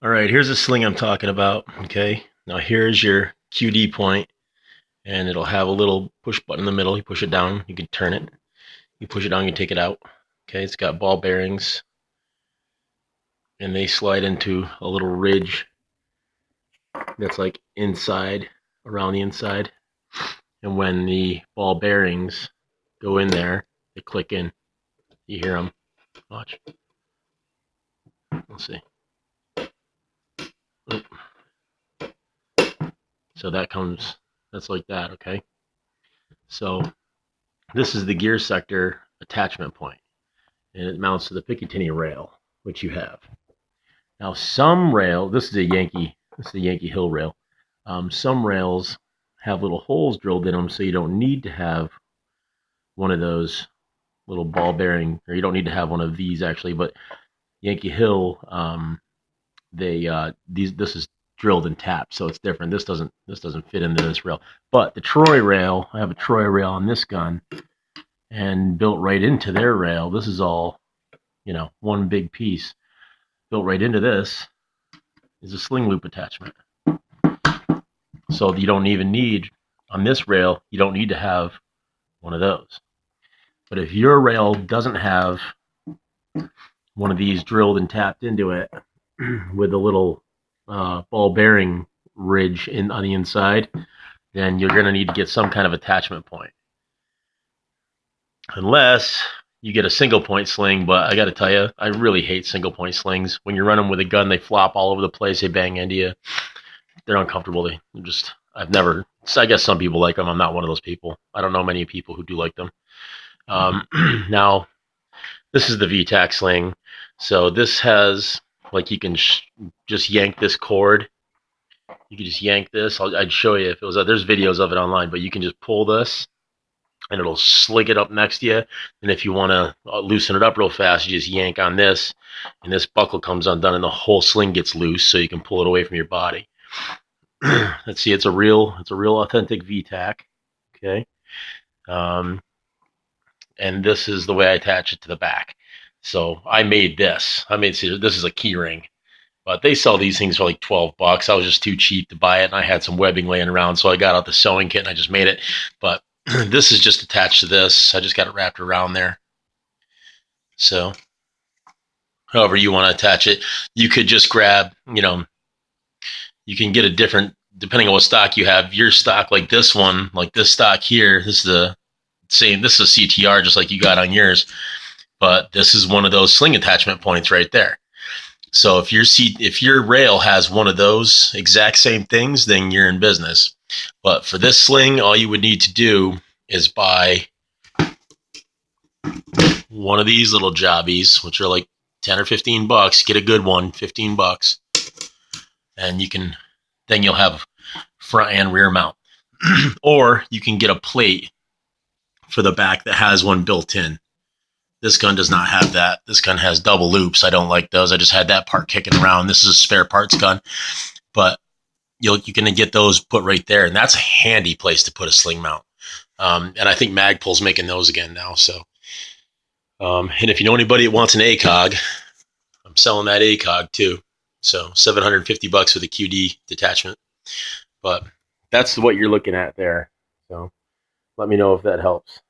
All right, here's a sling I'm talking about. Okay, now here's your QD point, and it'll have a little push button in the middle. You push it down, you can turn it. You push it down, you take it out. Okay, it's got ball bearings, and they slide into a little ridge that's like inside, around the inside. And when the ball bearings go in there, they click in. You hear them. Watch. Let's see. So that's like that, okay? So this is the gear sector attachment point, and it mounts to the Picatinny rail, which you have. Now some rail, this is a Yankee Hill rail. Some rails have little holes drilled in them, so you don't need to have one of those little ball bearing, or you don't need to have one of these actually, but Yankee Hill, this is drilled and tapped, so it's different. This doesn't fit into this rail. But the Troy rail, I have a Troy rail on this gun, and built right into their rail. This is all, one big piece. Built right into this is a sling loop attachment. So you don't even need, on this rail, you don't need to have one of those. But if your rail doesn't have one of these drilled and tapped into it with a little ball bearing ridge on the inside, then you're going to need to get some kind of attachment point. Unless you get a single point sling, but I got to tell you, I really hate single point slings. When you run them with a gun, they flop all over the place. They bang into you. They're uncomfortable. I guess some people like them. I'm not one of those people. I don't know many people who do like them. Now, this is the VTAC sling. So this has, like, you can just yank this cord. You can just yank this. I'd show you if it was, there's videos of it online, but you can just pull this and it'll slick it up next to you. And if you want to loosen it up real fast, you just yank on this, and this buckle comes undone, and the whole sling gets loose, so you can pull it away from your body. Let's see, it's a real authentic VTAC. Okay, and this is the way I attach it to the back. So I made this. This is a key ring, but they sell these things for like $12. I was just too cheap to buy it, and I had some webbing laying around, so I got out the sewing kit and I just made it. But this is just attached to this. I just got it wrapped around there. So however you want to attach it, you could just grab, you can get a different, depending on what stock you have. Your stock, like this one, like this stock here, this is the same. This is a CTR, just like you got on yours, but this is one of those sling attachment points right there. So if your rail has one of those exact same things, then you're in business. But for this sling, all you would need to do is buy one of these little jobbies, which are like 10 or 15 bucks. Get a good one, 15 bucks. And then you'll have front and rear mount. Or you can get a plate for the back that has one built in. This gun does not have that. This gun has double loops. I don't like those. I just had that part kicking around. This is a spare parts gun. But you're going to get those put right there, and that's a handy place to put a sling mount. And I think Magpul's making those again now. So, and if you know anybody that wants an ACOG, I'm selling that ACOG too. So $750 for the QD detachment. But that's what you're looking at there. So let me know if that helps.